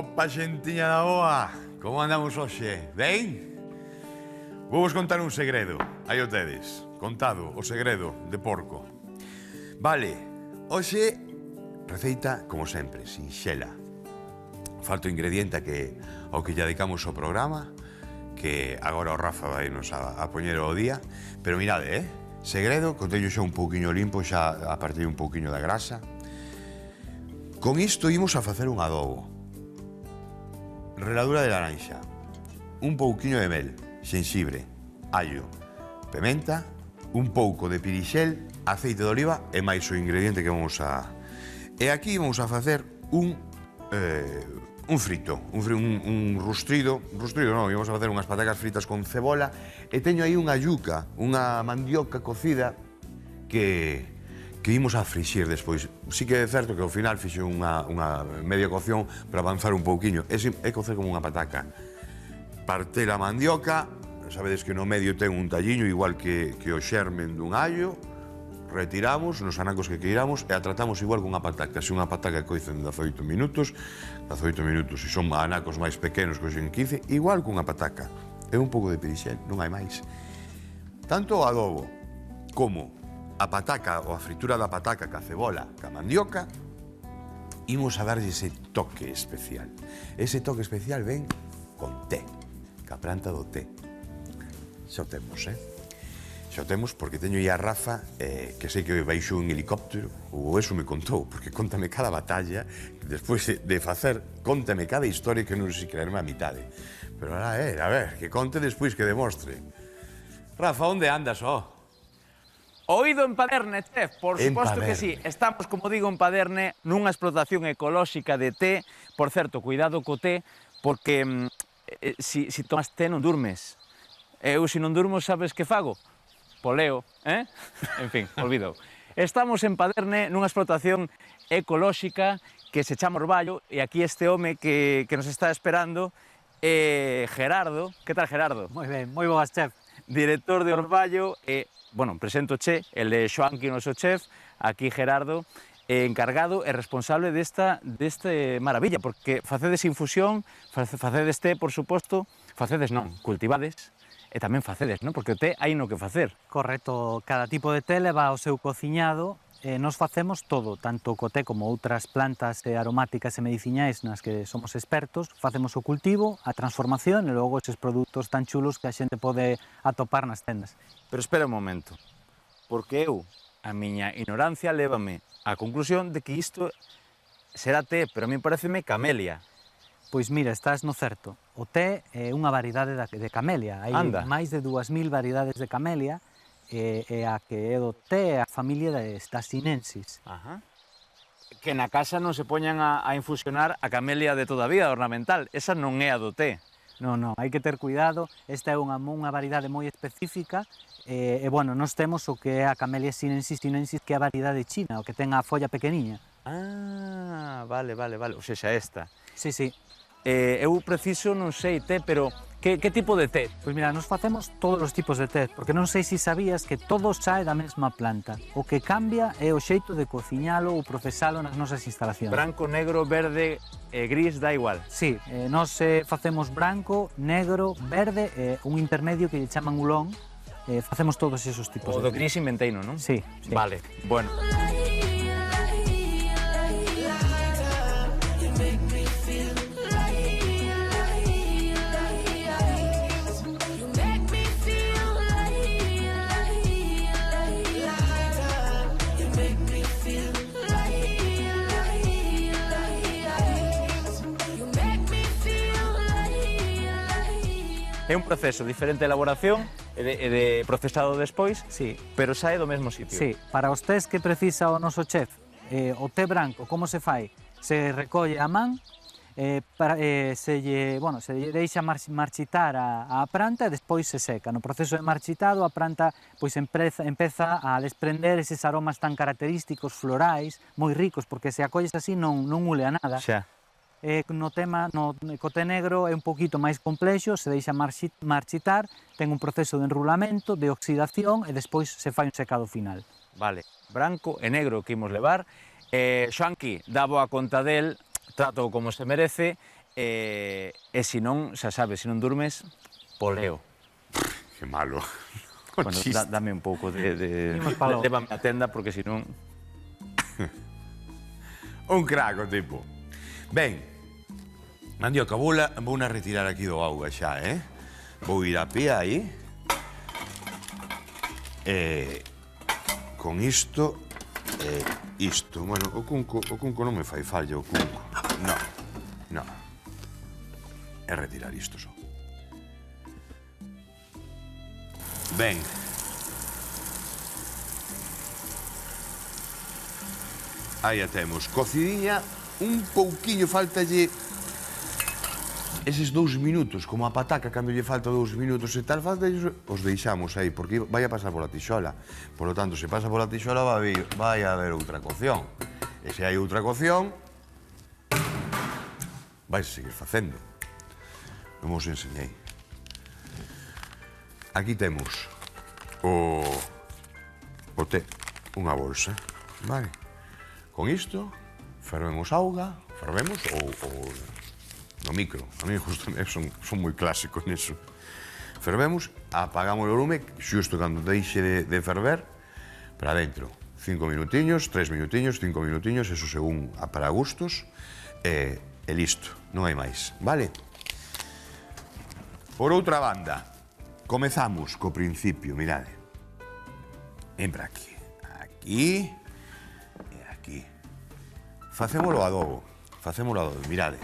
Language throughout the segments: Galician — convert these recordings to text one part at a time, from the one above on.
Opa, xentiña da boa! Como andamos hoxe? Ben? Vou vos contar un segredo. Aí o tedes. Contado, o segredo de porco. Vale, hoxe, receita, como sempre, sinxela. Falta o ingrediente ao que lle dedicamos o programa, que agora o Rafa vai nos a poñer o día. Pero mirade, segredo, contello xa un pouquiño limpo, xa apartei un pouquiño da grasa. Con isto imos a facer un adobo. Reladura de laranxa, un pouquiño de mel, xenxibre, allo, pementa, un pouco de pirixel, aceite de oliva e máis o ingrediente que vamos a... E aquí vamos a facer un frito, un rustrido non, vamos a facer unhas patacas fritas con cebola e teño aí unha yuca, unha mandioca cocida que imos a frixir despois. Sí que é certo que ao final fixe unha media cocción para avanzar un pouquiño. É cocer como unha pataca. Partei a mandioca, sabedes que no medio ten un talliño igual que o xermen dun allo, retiramos nos anacos que queiramos e a tratamos igual que unha pataca. Se unha pataca coicen 18 minutos, se son anacos máis pequenos coixen 15, igual que unha pataca. É un pouco de pirixel, non hai máis. Tanto o adobo como a pataca ou a fritura da pataca ca cebola, ca mandioca, imos a darlle ese toque especial. Ese toque especial ven con té, ca planta do té. Xo temos, Xo temos porque teño aí a Rafa, que sei que baixou un helicóptero, ou eso me contou, porque contame cada batalla, despois de facer, contame cada historia que non sei creerme a mitade. Pero a ver, que conte despois que demostre. Rafa, onde andas, Oído en Paderne, chef, por suposto que sí. Estamos, como digo, en Paderne, nunha explotación ecolóxica de té. Por certo, cuidado co té, porque si tomas té non durmes. Eu, se non durmo, sabes que fago? Poleo, En fin, olvidou. Estamos en Paderne, nunha explotación ecolóxica que se chama Orballo, e aquí este home que nos está esperando é Gerardo. Que tal, Gerardo? Moi ben, moi boas, chef. Director de Orballo e... Bueno, presento che, el de Xoanqui, o noso chef, aquí Gerardo, encargado e responsable deste maravilla, porque facedes infusión, facedes té, por suposto, facedes non, cultivades, e tamén facedes, non? Porque o té hai no que facer. Correcto, cada tipo de té leva o seu cociñado e nos facemos todo, tanto co té como outras plantas aromáticas e mediciñais nas que somos expertos, facemos o cultivo, a transformación e logo eses produtos tan chulos que a xente pode atopar nas tendas. Pero espera un momento, porque eu, a miña ignorancia, lévame á conclusión de que isto será té, pero a mí pareceme camelia. Pois mira, estás no certo. O té é unha variedade de camelia. Hai máis de 2000 variedades de camelia e a que é do té é a familia das sinensis. Ajá. Que na casa non se poñan a infusionar a camelia de toda a vida, ornamental. Esa non é a do té. Non, hai que ter cuidado. Esta é unha variedade moi específica e, bueno, nós temos o que é a camelia sinensis, que é a variedade china, o que ten a folla pequeniña. Ah, vale. O sexa, esta. Sí. Eu preciso, non sei, té, pero que tipo de té? Pois mira, nos facemos todos os tipos de té, porque non sei se sabías que todo sae da mesma planta. O que cambia é o xeito de cociñalo ou procesalo nas nosas instalacións. Branco, negro, verde, gris, dá igual. Sí, nós facemos branco, negro, verde e un intermedio que lle chaman oolong. Facemos todos esos tipos. O do gris inventeino, non? Sí. Vale, bueno. É un proceso diferente de elaboración e de procesado despois, sí, pero sae do mesmo sitio. Sí, para os tés que precisa o noso chef, o té branco, como se fai? Se recolle a man, se lle deixa marchitar a planta e despois se seca. No proceso de marchitado, a planta pois empeza a desprender eses aromas tan característicos, florais, moi ricos, porque se acolles así non ule a nada. Xa. No tema, co té negro é un poquito máis complexo, se deixa marchitar, ten un proceso de enrulamento, de oxidación e despois se fai un secado final. Vale, branco e negro que imos levar. Xoanqui, dá boa conta del, trato como se merece, E se non, xa sabes, se non durmes, poleo. Que malo. Bueno, dame un pouco de... Imos pa logo. Lévame a tenda, porque se non... Un crack, o tipo. Ben, mandioca, vou a retirar aquí do auga xa, Vou ir a pía aí. Con isto, isto. Bueno, o cunco non me fai falla, o cunco. No. É retirar isto só. Ben. Aí a temos. Cocidiña, un pouquiño, faltalle eses 2 minutos, como a pataca, cando lle falta 2 minutos e tal, os deixamos aí, porque vai a pasar pola tixola. Por lo tanto, se pasa pola tixola, vai a haber outra cocción. E se hai outra cocción, vais a seguir facendo. Non vos enseñei. Aquí temos o té, unha bolsa, vale? Con isto, fervemos auga, ou no micro. A mí justo son moi clásicos niso. Fervemos, apagamos o lume, xusto cando deixe de ferver, para dentro. 5 minutiños, 3 minutiños, 5 minutiños, eso según para gustos, e listo, non hai máis, vale? Por outra banda, comezamos co principio, mirade. Entra aquí, aquí e aquí. Facémolo adobo, mirade.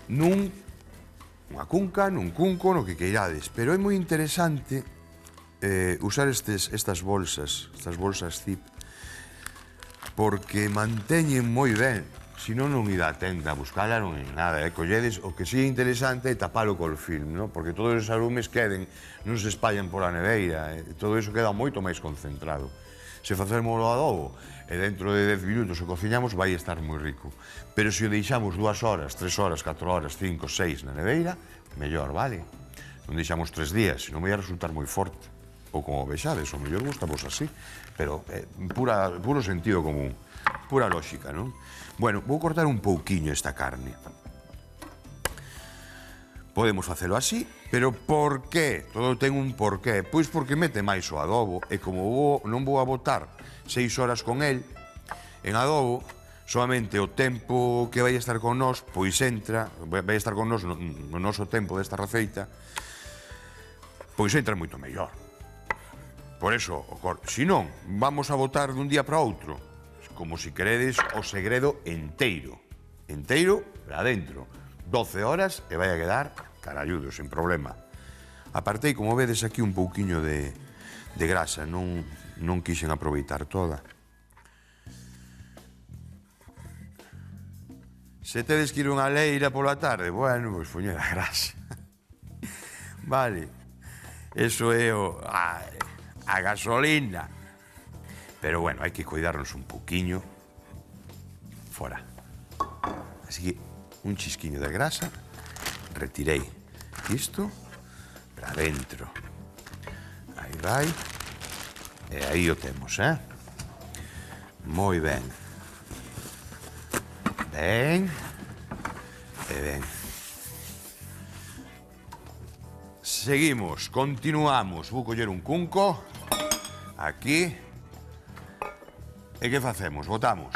Nunha cunca, nun cunco, no que queirades, pero é moi interesante usar estas bolsas zip, porque manteñen moi ben. Se non ida a tenda a buscala, non é nada, colledes, o que sí é interesante é tapalo col film, no? Porque todos os alumes queden, non se espallan pola neveira, todo iso queda moito máis concentrado. Se facemos o adobo e dentro de 10 minutos o cociñamos, vai estar moi rico. Pero se o deixamos 2 horas, 3 horas, 4 horas, 5, 6 na neveira, mellor, vale? Non deixamos 3 días, senón vai a resultar moi forte. Ou como vexades, o mellor gustamos así, pero puro sentido común, pura lógica, non? Bueno, vou cortar un pouquiño esta carne. Podemos facelo así, pero por qué? Todo ten un porqué. Pois porque mete máis o adobo, e como non vou a botar 6 horas con el, en adobo, solamente o tempo que vai estar con nós, pois vai estar con nós no noso tempo desta receita, pois entra moito mellor. Por eso, se non, vamos a botar dun día para outro, como se queredes o segredo enteiro para dentro, 12 horas e vai a quedar caralludo, sen problema. Apartei, como vedes aquí, un pouquiño de grasa, non quixen aproveitar toda. Se tedes que ir unha leira pola tarde, bueno, pois poñer a grasa. Vale, eso é a gasolina. Pero bueno, hai que cuidarnos un pouquiño. Fora. Así que un chisquiño de grasa. Retirei isto para dentro. Aí vai. E aí o temos, Moi ben. Ben. E ben. Seguimos, continuamos. Vou coller un cunco. Aquí. E que facemos? Botamos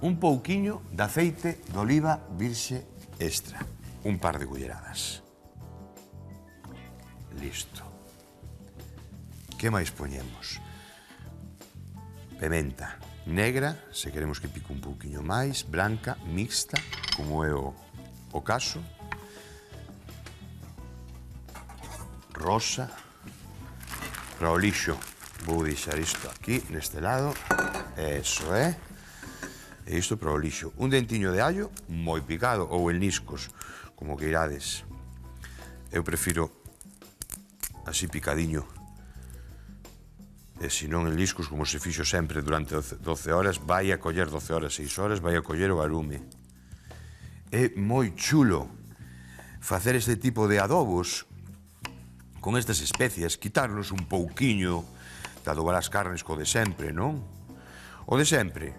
un pouquiño de aceite de oliva virxe extra. Un par de culleradas. Listo. Que máis poñemos? Pementa negra, se queremos que pique un pouquiño máis, branca, mixta, como é o caso. Rosa. Para o lixo, vou deixar isto aquí, neste lado. Eso é. E isto para o lixo. Un dentiño de allo, moi picado, ou en niscos, como que irades. Eu prefiro así picadiño. E se non en liscos, como se fixo sempre durante 12 horas, vai a coller 12 horas, 6 horas, vai a coller o arume. É moi chulo facer este tipo de adobos con estas especias, quitarnos un pouquiño de adobar as carnes co de sempre, non? O de sempre,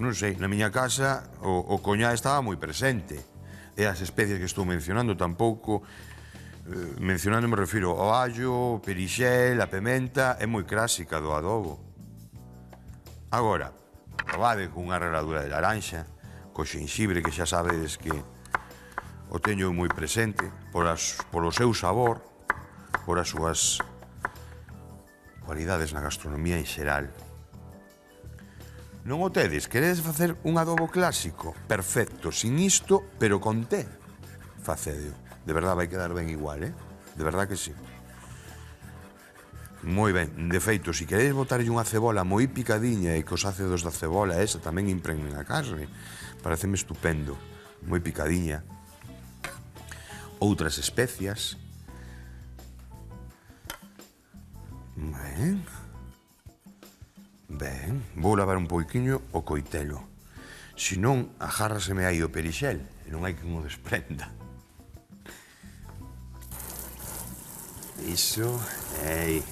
non sei, na miña casa o coñá estaba moi presente. E as especies que estou mencionando tampouco, mencionando me refiro ao allo, o perixel, a pementa, é moi clásica do adobo. Agora, probade cunha reladura de laranxa, co xenxibre, que xa sabedes que o teño moi presente, polo seu sabor, por as súas cualidades na gastronomía en xeral. Non o tedes? Queredes facer un adobo clásico? Perfecto, sin isto, pero con té. Facedeo. De verdad vai quedar ben igual, De verdad que sí. Moi ben. De feito, se queredes botarlle unha cebola moi picadiña e que os ácidos da cebola esa tamén impregnen a carne, pareceme estupendo. Moi picadiña. Outras especias. Ben. Ben, vou lavar un pouquiño o coitelo. Se non, agárraseme aí o perixel e non hai que mo desprenda. Iso, ei.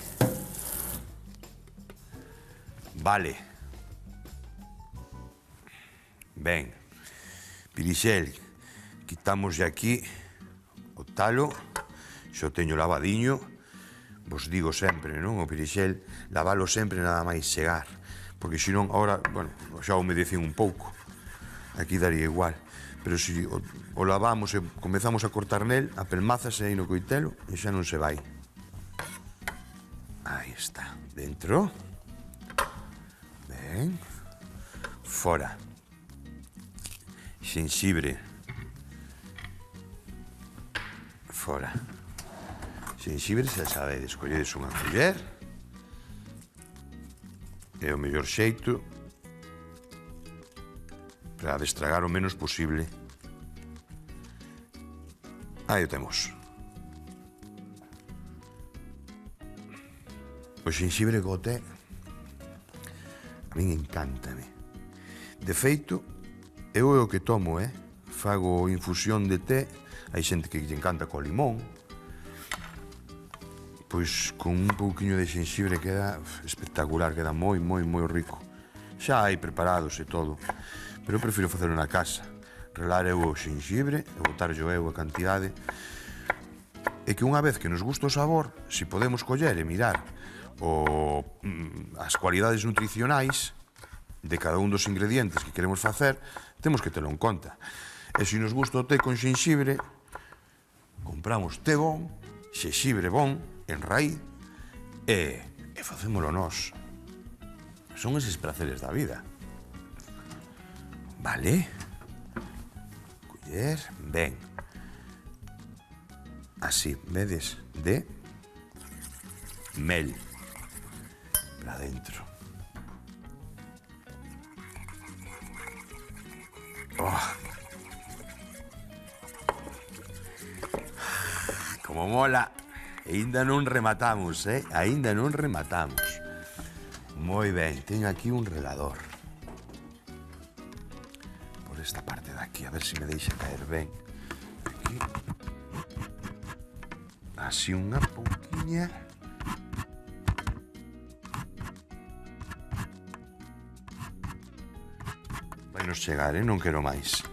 Vale. Ben, perixel, quitamos aquí o talo, xo teño lavadiño. Vos digo sempre, non? O perixel, lavalo sempre nada máis chegar. Porque senón, ahora, bueno, xa humedecín un pouco. Aquí daría igual. Pero se o lavamos e comezamos a cortar nel, apelmázase aí no coitelo e xa non se vai. Aí está. Dentro. Ben. Fora. Xenxibre. Fora. Xenxibre, xa sabedes, colledes unha culler. É o mellor xeito para destragar o menos posible. Aí o temos. O xenxibre co té a min encántame. De feito, eu é o que tomo, Fago infusión de té. Hai xente que lle encanta co limón. Pois con un pouquiño de xenxibre queda espectacular, queda moi, moi, moi rico. Xa hai preparados e todo, pero eu prefiro facelo na casa. Relar eu o xenxibre e botarlle eu a cantidade. E que unha vez que nos gusta o sabor, se podemos coller e mirar as cualidades nutricionais de cada un dos ingredientes que queremos facer, temos que telo en conta. E se nos gusta o té con xenxibre, compramos té bon, xenxibre bon, en raíz, e facémolo nós. Son eses praceres da vida. Vale? Culler, ben. Así, vedes, de mel para dentro. Oh. Como mola. Aínda non rematamos, Aínda non rematamos. Moi ben, teño aquí un relador. Por esta parte de aquí, a ver se me deixa caer ben. Aquí. Así unha pouquiña. Vai nos chegar, non quero máis.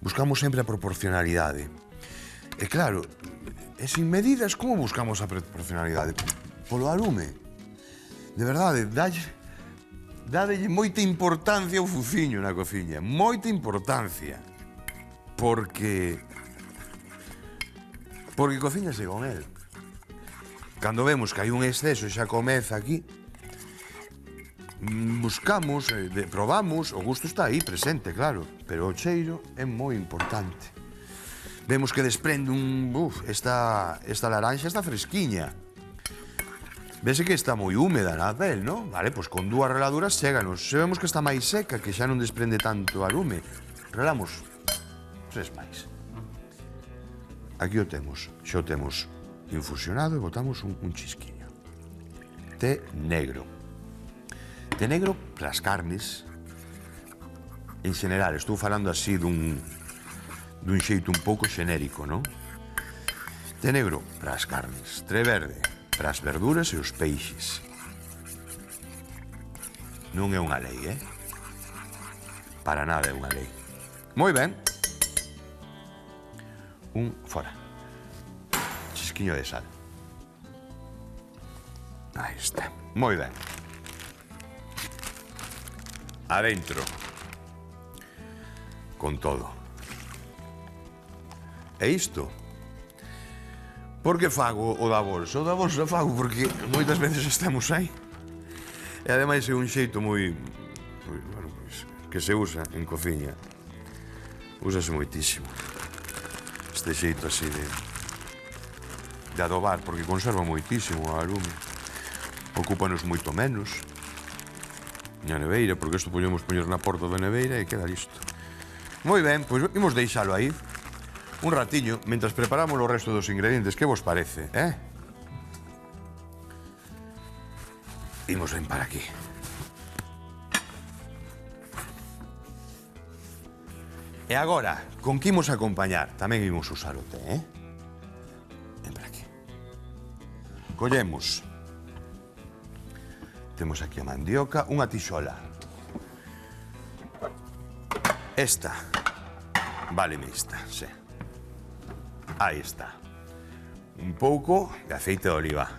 Buscamos sempre a proporcionalidade. E claro, e sin medidas, como buscamos a proporcionalidade? Polo alume. De verdade, dádelle moita importancia ao fuciño na cociña. Moita importancia. Porque cocíñase con el. Cando vemos que hai un exceso e xa comeza aquí, buscamos, probamos, o gusto está aí presente, claro, pero o cheiro é moi importante. Vemos que desprende esta laranxa está fresquiña. Vese que está moi húmeda na pel, non? Vale, pois con 2 reladuras chéganos. Se vemos que está máis seca, que xa non desprende tanto alume, relamos 3 máis. Aquí o temos, xa o temos infusionado e botamos un chisquiño. Té negro. Té negro para as carnes. En general, estou falando así dun xeito un pouco xenérico, non? Té negro para as carnes, té verde para as verduras e os peixes. Non é unha lei, Para nada é unha lei. Moi ben. Fora. Chisquiño de sal. Aí está. Moi ben. Adentro. Con todo. E isto? Por que fago o da bolsa? O da bolsa fago porque moitas veces estamos aí. E ademais é un xeito moi... bueno, pois, que se usa en cociña. Úsase moitísimo. Este xeito así de adobar, porque conserva moitísimo a lume. Ocúpanos moito menos. Na neveira, porque isto podemos poñer na porta da neveira e queda listo. Moi ben, pois imos deixalo aí un ratiño, mentras preparamos o resto dos ingredientes. Que vos parece, Imos limpar aquí. E agora, con que imos acompañar? Tamén imos usar o té, Ven para aquí. Collemos. Temos aquí a mandioca, unha tixola. Esta. Vale mista, sí. Aí está. Un pouco de aceite de oliva.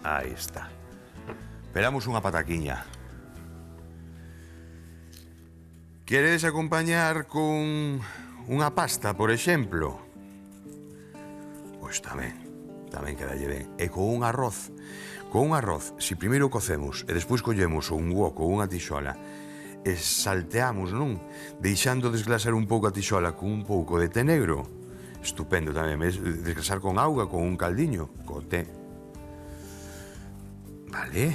Aí está. Pelamos unha pataquiña. Queredes acompañar con unha pasta, por exemplo? Pois tamén quedalle ben. E con un arroz. Con un arroz, se primeiro cocemos e despois collemos un wok ou unha tixola e salteamos, non? Deixando desglasar un pouco a tixola con un pouco de té negro. Estupendo tamén, desglasar con auga, con un caldiño, co té. Vale.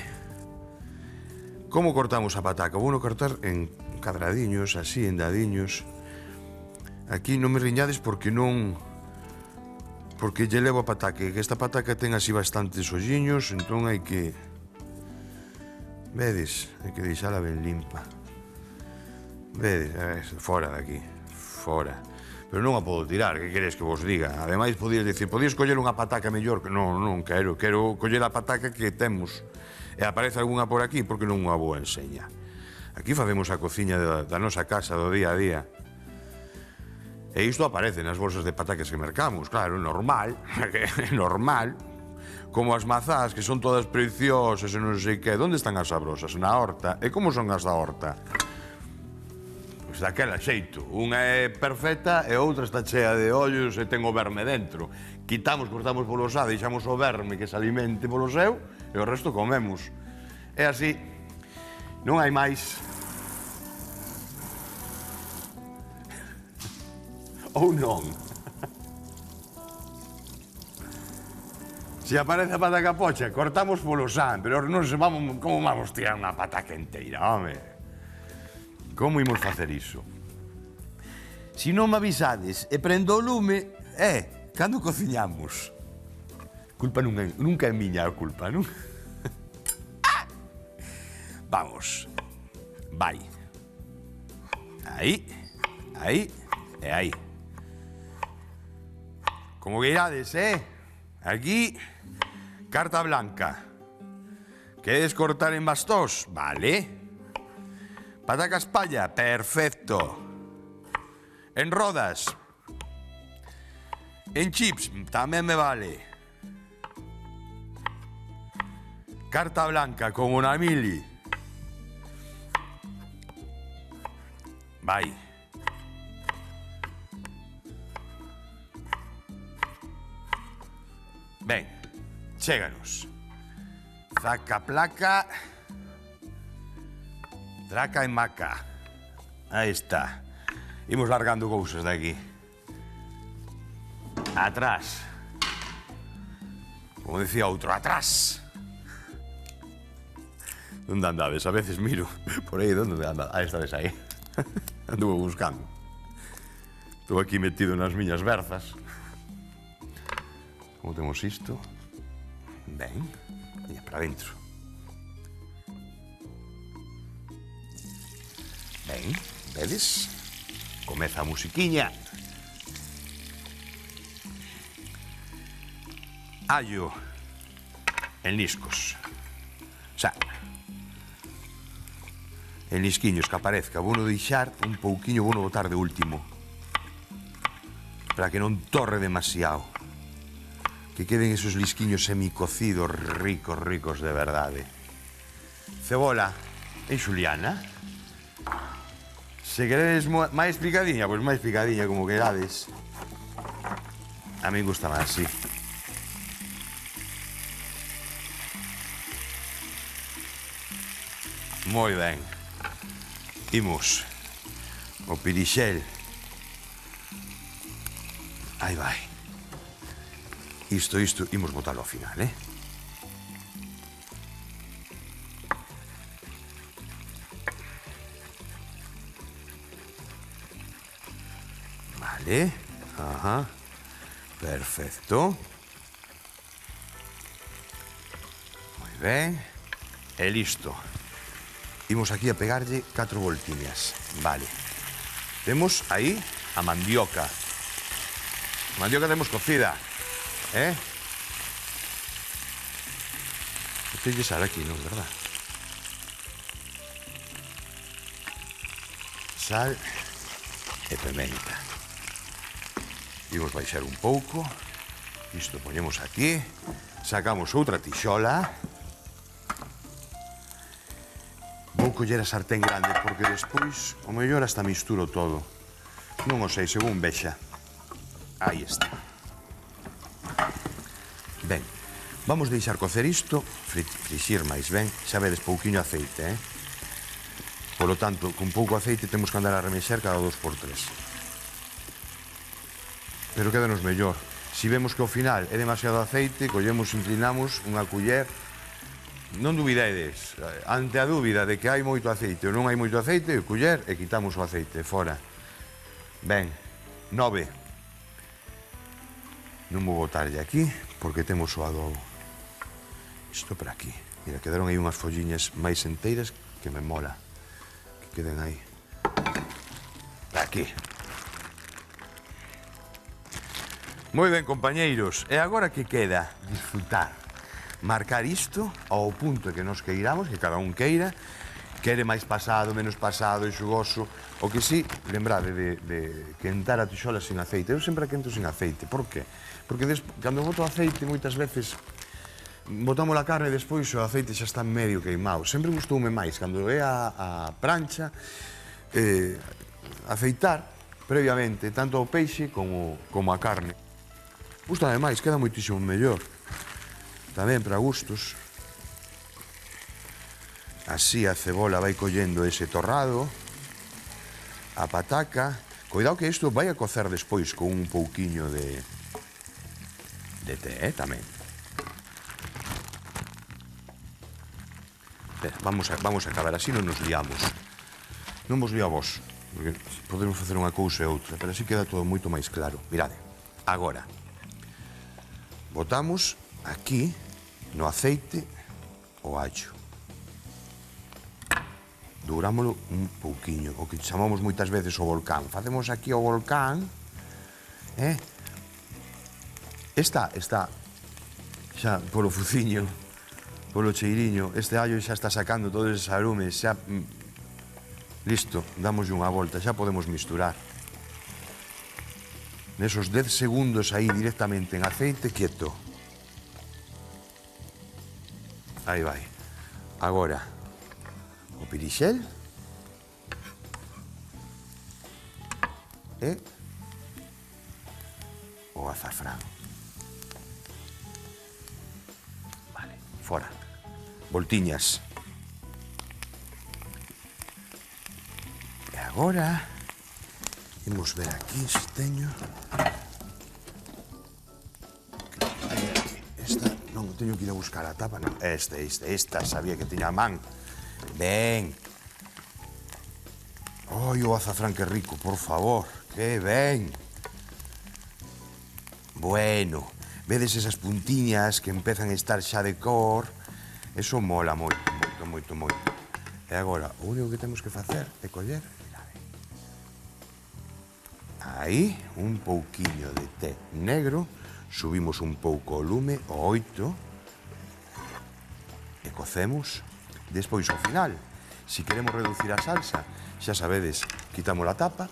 Como cortamos a pataca? Vou cortar en cadradiños, así, en dadiños. Aquí non me riñades porque non... porque lle levo a pataca, que esta pataca ten así bastantes olliños, entón hai que... Vedes? Hai que deixala ben limpa. Vedes? Fora daqui. Fora. Pero non a podo tirar, que queres que vos diga? Ademais, podías dicir, podías coller unha pataca mellor. Non quero. Quero coller a pataca que temos. E aparece algunha por aquí, porque non a vou enseñar. Aquí facemos a cociña da nosa casa, do día a día. E isto aparece nas bolsas de patacas que mercamos, claro, normal, normal. Como as mazás, que son todas preciosas e non sei que. Onde están as sabrosas? Na horta. E como son as da horta? Pois daquela xeito. Unha é perfecta e outra está chea de ollos e ten o verme dentro. Quitamos, cortamos polo xa, deixamos o verme que se alimente polo seu e o resto comemos. É así. Non hai máis. Ou non. Se aparece a pataca pocha, cortamos polo san, pero non se vamos, como vamos tirar unha pataca inteira, home? Como imos facer iso? Se non me avisades e prendo o lume, cando cociñamos? Culpa nunca é miña a culpa, non? Vamos. Vai. Aí, aí e aí. Como veirades, aquí, carta blanca. Queres cortar en bastós? Vale. Pataca espalla, perfecto. En rodas. En chips, tamén me vale. Carta blanca, con una mili. Vai. Ben, chéganos. Zaca placa. Traca e maca. Aí está. Imos largando cousas daqui. Atrás. Como decía outro, atrás. Onde andades? A veces miro por aí, onde andades? Aí estades aí. Anduve buscando. Estou aquí metido nas miñas berzas. Como temos isto? Ben, veña para dentro. Ben, vedes? Comeza a musiquiña. Allo en liscos. Xa, en lisquiños que aparezca. Vou deixar un pouquiño, vou botar de último, para que non torre demasiado, que queden esos lisquiños semicocidos ricos, ricos de verdade. Cebola en xuliana. Se queredes máis picadiña, pois máis picadiña, como querades. A min gusta máis así. Moi ben. Imos o pirixel. Aí vai. Isto, imos botalo ao final, Vale. Ajá. Perfecto. Moi ben. E listo. Imos aquí a pegarlle 4 voltiñas. Vale. Temos aí a mandioca. A mandioca temos cocida. Tens sal aquí, non, verdad? Sal e pimenta. Imos baixar un pouco. Isto poñemos aquí. Sacamos outra tixola. Vou coller a sartén grande porque despois o mellor hasta misturo todo. Non o sei, según vexa. Aí está. Ben, vamos deixar cocer isto, frixir máis ben, xa vedes pouquiño aceite, Polo tanto, con pouco aceite temos que andar a remexer cada 2x3. Pero quédanos mellor. Si vemos que ao final é demasiado aceite, collemos, inclinamos unha culler. Non dubidedes, ante a dúbida de que hai moito aceite ou non hai moito aceite, o culler e quitamos o aceite fora. Ben, 9. Non vou botarlle aquí porque temos o adobo. Isto para aquí. Mira, quedaron aí unhas folliñas máis enteiras que me mola. Que queden aí. Aquí. Moi ben, compañeiros. E agora que queda? Disfrutar. Marcar isto ao punto que nos queiramos, que cada un queira, quere máis pasado, menos pasado, e xugoso. O que sí, lembrade de quentar a tixola sin aceite. Eu sempre quento sin aceite. Por qué? Porque cando boto aceite, moitas veces botamos a carne e despois o aceite xa está medio queimado. Sempre gustoume máis, cando é a prancha, aceitar previamente tanto o peixe como a carne. Gusta máis, queda moitísimo mellor. Tamén para gustos. Así a cebola vai collendo ese torrado, a pataca. Cuidado que isto vai a cocer despois con un pouquiño de té, tamén. Vamos a acabar así, non nos liamos. Non vos lío a vos, porque podemos facer unha cousa e outra, pero así queda todo moito máis claro. Mirade, agora, botamos aquí, no aceite, o allo. Dourámolo un pouquiño, o que chamamos moitas veces o volcán. Facemos aquí o volcán, Está xa polo fuciño, polo cheiriño, este allo xa está sacando todos esos arumes, xa... Listo, damoslle unha volta, xa podemos misturar. Nesos 10 segundos aí directamente en aceite, quieto. Aí vai. Agora, o pirixel e o azafrán. Vale, fora. Voltiñas. E agora imos ver aquí se teño. Non, teño que ir a buscar a tapa, non. Esta, sabía que tiña a man. Ben. Oi, o azafrán que rico, por favor. Que ben. Bueno, vedes esas puntiñas que empezan a estar xa de cor. Eso mola moito. E agora, o único que temos que facer é coller. Aí, un pouquiño de té negro. Subimos un pouco o lume, o 8, e cocemos. Despois, ao final, Si queremos reducir a salsa, xa sabedes, quitamos a tapa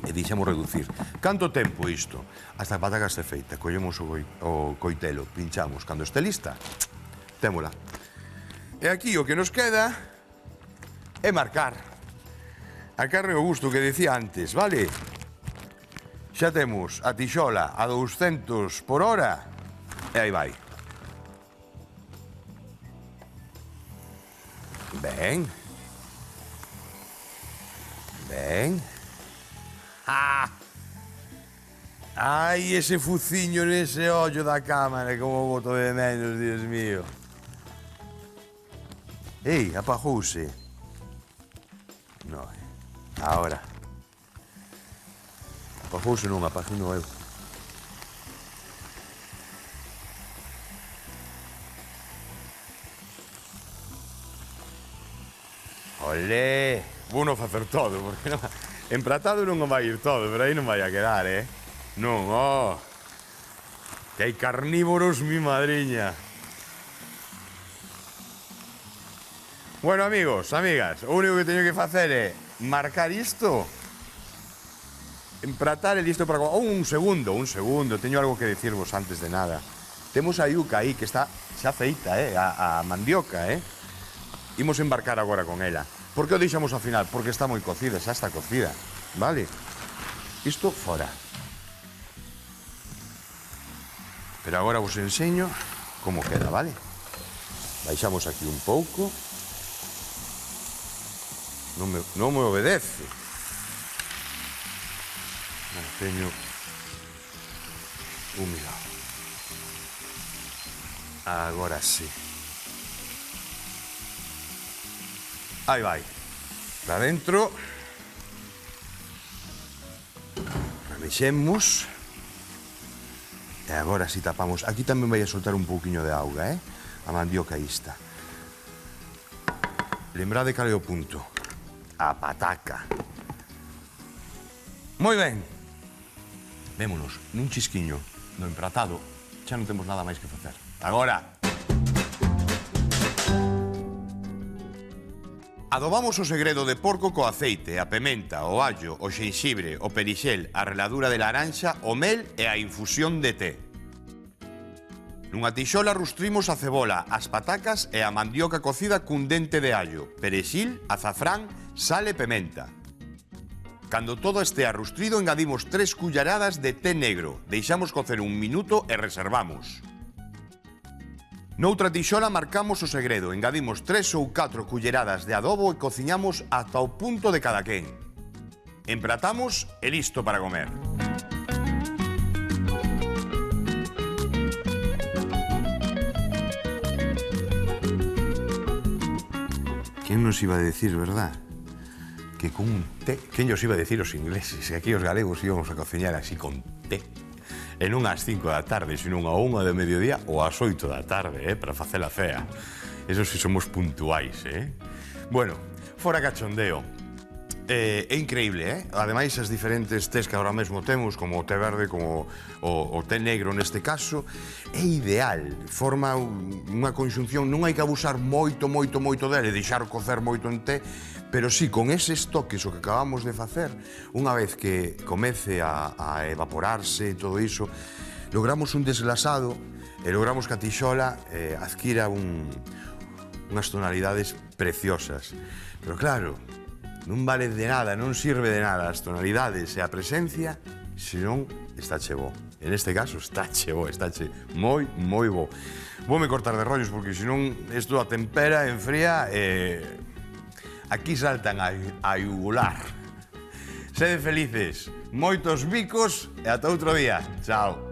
e deixamos reducir. Canto tempo isto? Hasta a pataca este feita. Collemos o coitelo, pinchamos. Cando este lista, témola. E aquí o que nos queda é marcar a carne ao gusto que decía antes, vale? Xa temos a tixola a 200 por hora e aí vai. Ben. Ben. Ah! Ai, ese fuciño nese ollo da cámara, como boto de menos, Dios mío. Ei, apajouse. No, ahora. Apajouse non, apagino eu. Olé! Vou non facer todo, porque non... Empratado non vai ir todo, pero aí non vai a quedar, Non, Que hai carnívoros, mi madriña. Bueno, amigos, amigas, o único que teño que facer é marcar isto, empratar e listo para... Un segundo, teño algo que dicirvos antes de nada. Temos a yuca aí que está xa feita, a mandioca, Imos embarcar agora con ela. Por que o deixamos ao final? Porque está moi cocida, xa está cocida, vale? Isto fora. Pero agora vos enseño como queda, vale? Baixamos aquí un pouco. Non me obedece. Teño húmido. Agora sí. Aí vai. Para dentro. Remexemos. E agora si tapamos. Aquí tamén vai a soltar un pouquiño de auga, A mandioca ista. Lembrade cal é o punto. A pataca. Moi ben. Vémonos nun chisquiño no empratado. Xa non temos nada máis que facer. Agora. Adobamos o segredo de porco co aceite, a pementa, o allo, o xenxibre, o perixel, a reladura de laranxa, o mel e a infusión de té. Nunha tixola rustrimos a cebola, as patacas e a mandioca cocida cun dente de allo, perexil, azafrán, sal e pementa. Cando todo estea rustrido, engadimos 3 cullaradas de té negro, deixamos cocer 1 minuto e reservamos. Noutra tixola marcamos o segredo, engadimos 3 ou 4 culleradas de adobo e cociñamos ata o punto de cadaquén. Empratamos e listo para comer. Quen nos iba a decir, verdad? Que con un té... Quen nos iba a decir os ingleses? Que aquí os galegos íbamos a cociñar así con té. E non ás 5 da tarde, sino a 1 de mediodía ou ás 8 da tarde, para facer a cea. Eso si somos puntuais, Bueno, fora cachondeo. É increíble, Ademais, as diferentes tés que agora mesmo temos, como o té verde, como o té negro neste caso, é ideal. Forma unha conxunción, non hai que abusar moito dele, deixar cocer moito en té, pero sí, con eses toques, o que acabamos de facer, unha vez que comece a evaporarse e todo iso, logramos un desglasado e logramos que a tixola adquira unhas tonalidades preciosas. Pero claro, non vale de nada, non sirve de nada as tonalidades e a presencia se non está che bo. En este caso está che bo, está che moi bo. Voume cortar de rollos porque senón isto a tempera, enfría e... Aquí saltan a yugular. Sede felices, moitos bicos e ata outro día. Chao.